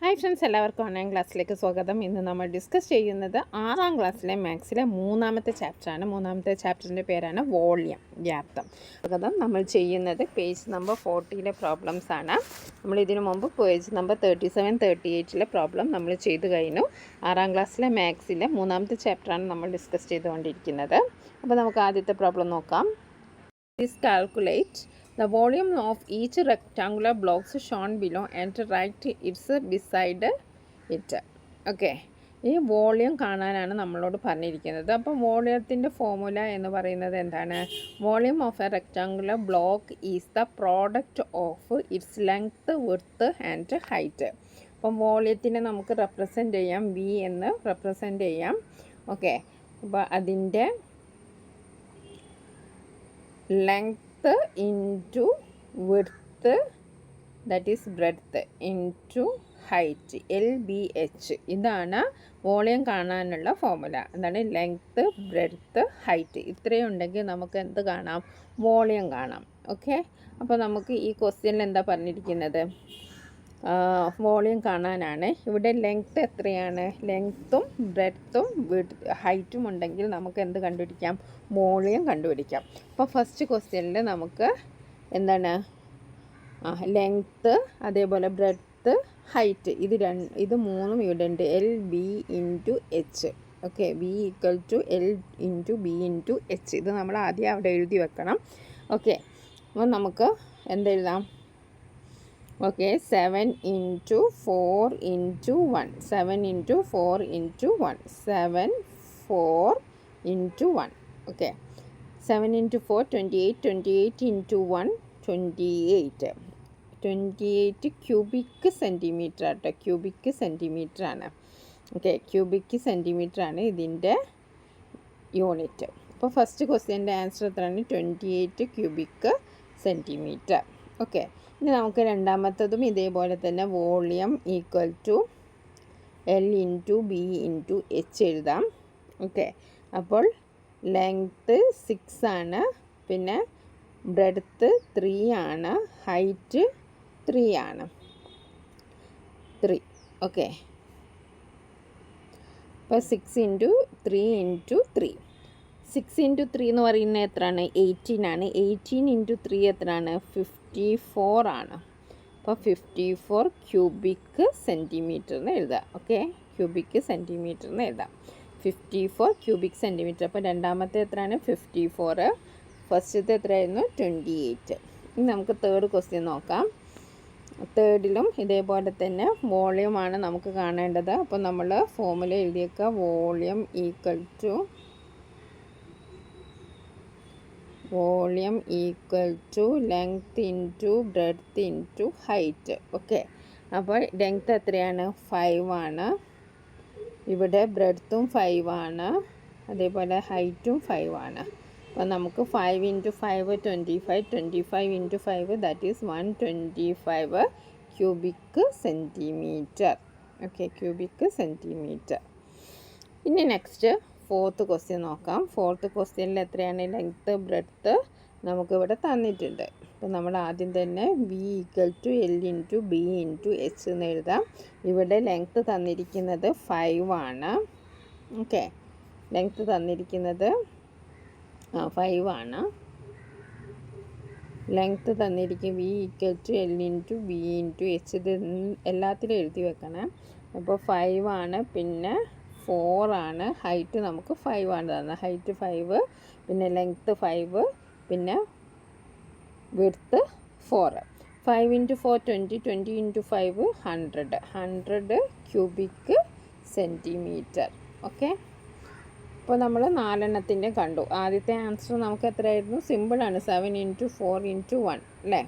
Hi friends, എല്ലാവർക്കും online ക്ലാസ്സിലേക്ക് സ്വാഗതം. ഇന്ന് നമ്മൾ ഡിസ്കസ് ചെയ്യുന്നത് 6ാം ക്ലാസ്സിലെ മാത്സിലെ മൂന്നാമത്തെ ചാപ്റ്ററാണ്. മൂന്നാമത്തെ ചാപ്റ്ററിൻ്റെ പേരാണ് വോളിയം, വ്യാപ്തം. സ്വാഗതം. നമ്മൾ ചെയ്യുന്നത് പേജ് നമ്പർ 40 പ്രോബ്ലംസ് ആണ്. നമ്മൾ ഇതിനു മുമ്പ് പേജ് നമ്പർ 37, 38 പ്രോബ്ലം നമ്മൾ ചെയ്തു കഴിഞ്ഞു. 6ാം ക്ലാസ്സിലെ മാത്സിലെ മൂന്നാമത്തെ ചാപ്റ്ററാണ് നമ്മൾ ഡിസ്കസ് ചെയ്തുകൊണ്ടിരിക്കുന്നത്. അപ്പോൾ നമുക്ക് ആദ്യത്തെ പ്രോബ്ലം നോക്കാം. Please calculate the volume of each rectangular blocks shown below and write its beside it. Okay, ഈ വോളിയം കാണാനാണ് നമ്മളോട് പറഞ്ഞിരിക്കുന്നത്. അപ്പോൾ വോളിയത്തിൻ്റെ ഫോർമുല എന്ന് പറയുന്നത് എന്താണ്? Volume of A rectangular block is the product of its length, width and height. അപ്പം വോളിയത്തിനെ നമുക്ക് റെപ്രസെൻ്റ് ചെയ്യാം, വി എന്ന് റെപ്രസെൻ്റ് ചെയ്യാം. ഓക്കെ, അപ്പോൾ അതിൻ്റെ length into width, that is breadth, into height, LBH. ഇതാണ് വോളിയം കാണാനുള്ള ഫോർമുല. എന്താണ്? Length, breadth, height. ഇത്രയും ഉണ്ടെങ്കിൽ നമുക്ക് എന്ത് കാണാം? വോളിയം കാണാം. ഓക്കെ, അപ്പോൾ നമുക്ക് ഈ ക്വസ്റ്റ്യനിൽ എന്താ പറഞ്ഞിരിക്കുന്നത്? വോളിയം കാണാനാണ്. ഇവിടെ ലെങ്ത്ത് എത്രയാണ്? ലെങ്ത്തും ബ്രെഡ്ത്തും ഹൈറ്റും ഉണ്ടെങ്കിൽ നമുക്ക് എന്ത് കണ്ടുപിടിക്കാം? വോളിയം കണ്ടുപിടിക്കാം. അപ്പോൾ ഫസ്റ്റ് ക്വസ്റ്റ്യനിൽ നമുക്ക് എന്താണ്? ലെങ്ത്ത്, അതേപോലെ ബ്രെഡ്ത്ത്, ഹൈറ്റ്, ഇത് മൂന്നും ഇവിടെ ഉണ്ട്. L B into H. Okay, B equal to L into B into H. ഇത് നമ്മൾ ആദ്യം അവിടെ എഴുതി വെക്കണം. ഓക്കെ, അപ്പോൾ നമുക്ക് എന്തെഴുതാം? ഓക്കെ, 7 × 4 × 1, 7 × 4 × 1, 7 4 × 1. ഓക്കെ, 7 × 4 28, 28 × 1 28, 28 ക്യൂബിക് സെൻറ്റിമീറ്റർ ആട്ടോ. ക്യൂബിക് സെൻറ്റിമീറ്റർ ആണ്. ഓക്കെ, ക്യൂബിക് സെൻറ്റിമീറ്റർ ആണ് ഇതിൻ്റെ യൂണിറ്റ്. അപ്പോൾ ഫസ്റ്റ് ക്വസ്റ്റ്യൻ്റെ ആൻസർ എത്രയാണ്? 28 ക്യൂബിക് സെൻറ്റിമീറ്റർ. ഓക്കെ, ഇനി നമുക്ക് രണ്ടാമത്തതും ഇതേപോലെ തന്നെ volume equal to L into B into H എഴുതാം. ഓക്കെ, അപ്പോൾ ലെങ്ത്ത് 6 ആണ്, പിന്നെ ബ്രെഡ്ത്ത് 3 ആണ്, ഹൈറ്റ് 3 ആണ്. 3. ഓക്കെ, അപ്പോൾ 6 × 3 × 3. 6 × 3 എന്ന് പറയുന്നത് എത്രയാണ്? 18 ആണ്. 18 × 3 എത്രയാണ്? 54 ആണ്. അപ്പോൾ 54 ക്യൂബിക് സെൻറ്റിമീറ്റർ എന്ന് എഴുതാം. ഓക്കെ, ക്യൂബിക് സെൻറ്റിമീറ്റർ എന്ന് എഴുതാം. 54 ക്യൂബിക് സെൻറ്റിമീറ്റർ. അപ്പോൾ രണ്ടാമത്തെ എത്രയാണ്? 54. ഫസ്റ്റത്തെ എത്രയായിരുന്നു? 28. ഇനി നമുക്ക് തേർഡ് ക്വസ്റ്റ്യൻ നോക്കാം. തേർഡിലും ഇതേപോലെ തന്നെ വോളിയമാണ് നമുക്ക് കാണേണ്ടത്. അപ്പോൾ നമ്മൾ ഫോർമുല എഴുതിയേക്കുക. Volume equal to length into breadth into height. Okay, അപ്പോൾ ലെങ്ത് എത്രയാണ്? 5 ആണ്. ഇവിടെ ബ്രെഡ്ത്തും 5 ആണ്, അതേപോലെ ഹൈറ്റും 5 ആണ്. അപ്പോൾ നമുക്ക് 5 × 5 25, 25 × 5 that is 125 cubic centimetre. Okay, cubic centimetre. ഇനി നെക്സ്റ്റ് ഫോർത്ത് ക്വസ്റ്റ്യൻ നോക്കാം. ഫോർത്ത് ക്വസ്റ്റ്യനിൽ എത്രയാണ്? ലെങ്ത്ത്, ബ്രെഡ്ത്ത് നമുക്കിവിടെ തന്നിട്ടുണ്ട്. അപ്പോൾ നമ്മൾ ആദ്യം തന്നെ B equal to L into B into H എന്ന് എഴുതാം. ഇവിടെ ലെങ്ത്ത് തന്നിരിക്കുന്നത് 5 ആണ്. ഓക്കെ, ലെങ്ത്ത് തന്നിരിക്കുന്നത് 5 ആണ്. ലെങ്ത്ത് തന്നിരിക്കും B equal to L into B into H. ഇത് എല്ലാത്തിലും എഴുതി വെക്കണം. അപ്പോൾ 5 ആണ്, പിന്നെ 4 ആണ്, ഹൈറ്റ് നമുക്ക് 5 ആണ് തന്നത്. ഹൈറ്റ് 5, പിന്നെ ലെങ്ത്ത് 5, പിന്നെ വിഡ്ത്ത് 4. 5 × 4 20, 20 × 5 100, 100 cubic centimetre. ഓക്കെ, അപ്പോൾ നമ്മൾ 4 കണ്ടു. ആദ്യത്തെ ആൻസർ നമുക്ക് എത്രയായിരുന്നു? സിമ്പിളാണ്. 7 × 4 × 1 അല്ലേ?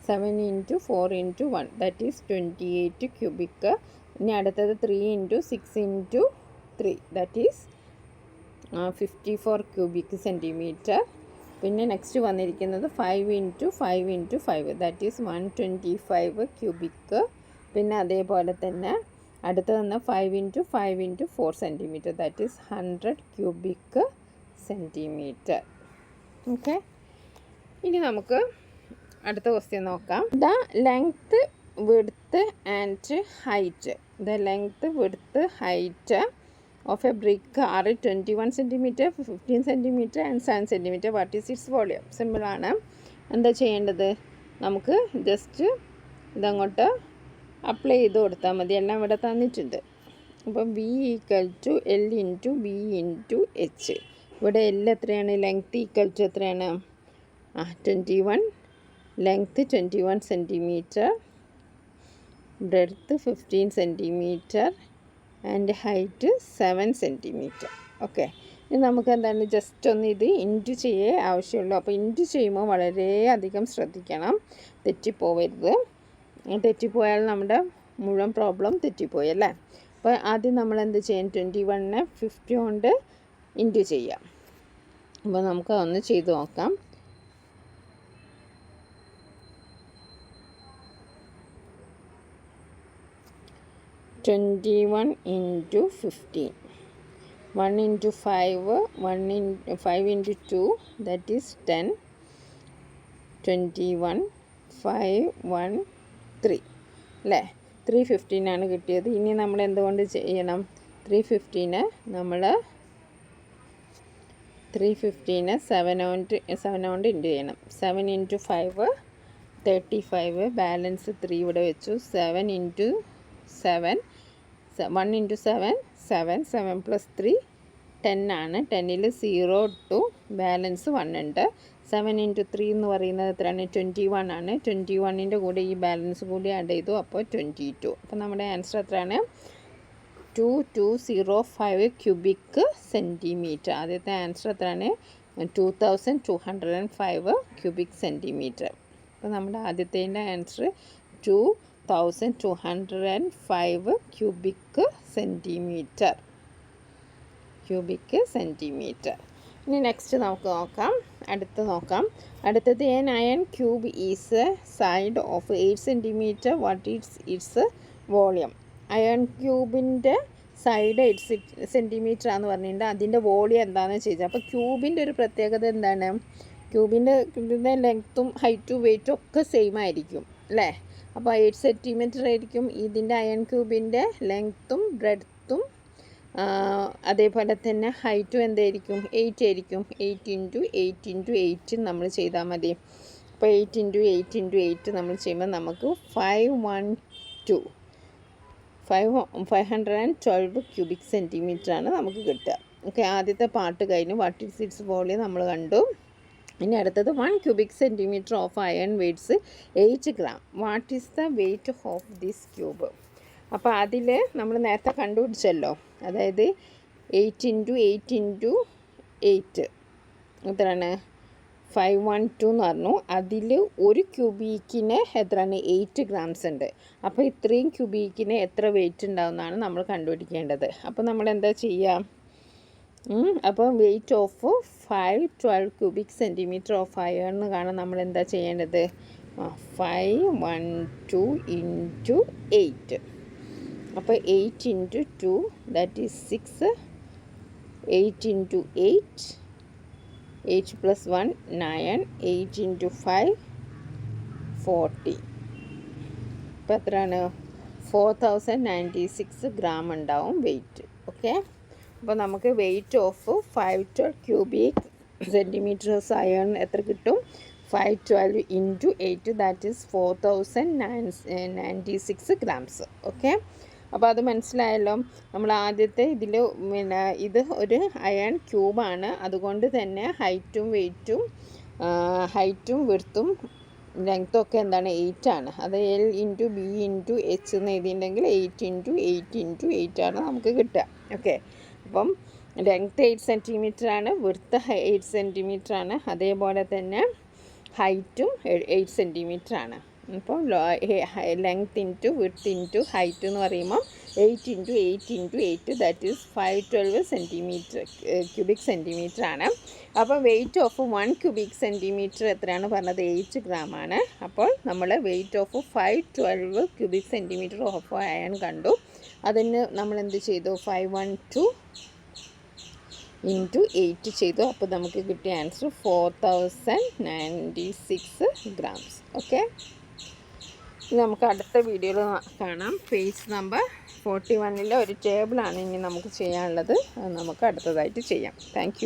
7 × 4 × 1 ദാറ്റ് ഈസ് 28 ക്യൂബിക്. ഇനി അടുത്തത് 3 × 6 × 3 ദാറ്റ് ഈസ് 54 ക്യൂബിക് സെൻറ്റിമീറ്റർ. പിന്നെ നെക്സ്റ്റ് വന്നിരിക്കുന്നത് 5 × 5 × 5 ദാറ്റ് ഈസ് 125 ക്യൂബിക്. പിന്നെ അതേപോലെ തന്നെ അടുത്ത് വന്ന 5 × 5 × 4 centimetre that is 100 cubic centimetre. Okay, ഇനി നമുക്ക് അടുത്ത ക്വസ്റ്റ്യൻ നോക്കാം. The length width and height. The length, width, height of a brick are 21 centimeter, 15 centimeter and 7 centimeter. What is its volume? Simple ആണ്. എന്താ ചെയ്യേണ്ടത്? നമുക്ക് ജസ്റ്റ് ഇതങ്ങോട്ട് അപ്ലൈ ചെയ്ത് കൊടുത്താൽ മതി. എല്ലാം ഇവിടെ തന്നിട്ടുണ്ട്. അപ്പം V = L × B × H. ഇവിടെ L എത്രയാണ്? ലെങ്ത് ഈക്വൽ ടു എത്രയാണ്? 21. Length 21 centimetre, breadth 15 centimetre and height 7 centimetre. Okay, ഇനി നമുക്ക് എന്താണ് ജസ്റ്റ് ഒന്ന് ഇത് ഇൻറ്റു ചെയ്യേ ആവശ്യമുള്ളൂ. അപ്പോൾ ഇൻറ്റു ചെയ്യുമ്പോൾ വളരെയധികം ശ്രദ്ധിക്കണം, തെറ്റിപ്പോവരുത്. തെറ്റിപ്പോയാൽ നമ്മുടെ മുഴുവൻ പ്രോബ്ലം തെറ്റിപ്പോയി അല്ലേ. അപ്പോൾ ആദ്യം നമ്മൾ എന്ത് ചെയ്യും? 21നെ 50 കൊണ്ട് ഇൻറ്റു ചെയ്യാം. അപ്പോൾ നമുക്ക് അതൊന്ന് ചെയ്ത് നോക്കാം. 21 × 15. 1 × 5, 5 × 2, that is 10. 21, 5, 1, 3 അല്ലേ? 315 ആണ് കിട്ടിയത്. ഇനി നമ്മൾ എന്തുകൊണ്ട് ചെയ്യണം? 315നെ നമ്മൾ 7 കൊണ്ട് ഇൻറ്റു ചെയ്യണം. 7 × 5 35, ബാലൻസ് 3 ഇവിടെ വെച്ചു. 7 × 7, 1 × 7, 7, 7 + 3 10 ആണ്. 10ൽ 0 ടു ബാലൻസ് 1 ഉണ്ട്. 7 × 3 എന്ന് പറയുന്നത് എത്രയാണ്? 21 ആണ്. 21ൻ്റെ കൂടെ ഈ ബാലൻസ് കൂടി ആഡ് ചെയ്തു, അപ്പോൾ 22. അപ്പോൾ നമ്മുടെ ആൻസർ എത്രയാണ്? 2205 ക്യൂബിക് സെൻറ്റിമീറ്റർ. ആദ്യത്തെ ആൻസർ എത്രയാണ്? 2205 ക്യൂബിക് സെൻറ്റിമീറ്റർ. അപ്പോൾ നമ്മുടെ ആദ്യത്തേൻ്റെ ആൻസർ 2205 ക്യൂബിക് സെൻറ്റിമീറ്റർ. ഇനി നെക്സ്റ്റ് നമുക്ക് നോക്കാം. അടുത്തത് an iron cube is a side of 8 centimeter. What is its volume? Iron ക്യൂബിൻ്റെ side 8 centimetre ആണെന്ന് പറഞ്ഞിട്ടുണ്ട്. അതിൻ്റെ വോളിയം എന്താണെന്ന് ചോദിച്ചാൽ, അപ്പോൾ ക്യൂബിൻ്റെ ഒരു പ്രത്യേകത എന്താണ്? ക്യൂബിൻ്റെ ലെങ്ത്തും ഹൈറ്റും വെയ്റ്റും ഒക്കെ സെയിം ആയിരിക്കും അല്ലേ. അപ്പോൾ 8 സെൻറ്റിമീറ്റർ ആയിരിക്കും ഇതിൻ്റെ അയൺ ക്യൂബിൻ്റെ ലെങ്ത്തും ബ്രെഡ്ത്തും. അതേപോലെ തന്നെ ഹൈറ്റും എന്തായിരിക്കും? 8 ആയിരിക്കും. 8 × 8 × 8 നമ്മൾ ചെയ്താൽ മതി. അപ്പോൾ 8 × 8 × 8 നമ്മൾ ചെയ്യുമ്പോൾ നമുക്ക് 512 ക്യൂബിക് സെൻറ്റിമീറ്റർ ആണ് നമുക്ക് കിട്ടുക. ഓക്കെ, ആദ്യത്തെ പാർട്ട് കഴിഞ്ഞു. വാട്ട് ഈസ് ഇറ്റ്സ് വോളിയം നമ്മൾ കണ്ടു. ഇനി അടുത്തത് 1 cubic centimetre of iron weights 8 gram. What is the weight of this cube? അപ്പോൾ അതിൽ നമ്മൾ നേരത്തെ കണ്ടുപിടിച്ചല്ലോ, അതായത് 8 × 8 × 8 എത്രയാണ്? 512 എന്ന് പറഞ്ഞു. അതിൽ ഒരു ക്യൂബിക്കിന് എത്രയാണ്? 8 grams ഉണ്ട്. അപ്പോൾ ഇത്രയും ക്യൂബിക്കിന് എത്ര വെയിറ്റ് ഉണ്ടാവുമെന്നാണ് നമ്മൾ കണ്ടുപിടിക്കേണ്ടത്. അപ്പോൾ നമ്മൾ എന്താ ചെയ്യുക? അപ്പോൾ weight of 512 cubic centimetre of iron കാണാൻ നമ്മൾ എന്താ ചെയ്യേണ്ടത്? 512 × 8. അപ്പോൾ 8 × 2 that is 6. 8 × 8, 8 + 1 9. 8 × 5 40. അപ്പോൾ എത്രയാണ്? 4096 gram ഉണ്ടാവും വെയിറ്റ്. ഓക്കെ, അപ്പോൾ നമുക്ക് weight of 512 cubic centimetres iron എത്ര കിട്ടും? 512 × 8 ദാറ്റ് ഈസ് 4096 grams. ഓക്കെ, അപ്പോൾ അത് മനസ്സിലായല്ലോ. നമ്മൾ ആദ്യത്തെ ഇതിൽ ഇത് ഒരു അയൺ ക്യൂബാണ്. അതുകൊണ്ട് തന്നെ ഹൈറ്റും വിഡ്ത്തും ലെങ്ത്തും ഒക്കെ എന്താണ്? 8 ആണ്. അത് L × B × H എന്ന് എഴുതിയിട്ടുണ്ടെങ്കിൽ 8 × 8 × 8 ആണ് നമുക്ക് കിട്ടുക. ഓക്കെ, അപ്പം ലെങ്ത്ത് 8 സെൻറ്റിമീറ്റർ ആണ്, വിഡ്ത്ത് 8 സെൻറ്റിമീറ്റർ ആണ്, അതേപോലെ തന്നെ ഹൈറ്റും 8 സെൻറ്റിമീറ്റർ ആണ്. അപ്പോൾ length into width into height എന്ന് പറയുമ്പോൾ 8 × 8 × 8 that is 512 centimetre cubic centimetre ആണ്. അപ്പോൾ വെയിറ്റ് ഓഫ് 1 ക്യൂബിക് സെൻറ്റിമീറ്റർ എത്രയാണ് പറഞ്ഞത്? 8 gram ആണ്. അപ്പോൾ നമ്മൾ weight of 512 cubic centimetre of iron കണ്ടു. അതിന് നമ്മൾ എന്ത് ചെയ്തു? 512 × 8 ചെയ്തു. അപ്പോൾ നമുക്ക് കിട്ടിയ ആൻസർ 4096 grams. ഓക്കെ, ഇത് നമുക്ക് അടുത്ത വീഡിയോയിൽ കാണാം. പേജ് നമ്പർ 41 ഒരു ടേബിളാണ് ഇനി നമുക്ക് ചെയ്യാനുള്ളത്. അത് നമുക്ക് അടുത്തതായിട്ട് ചെയ്യാം. താങ്ക്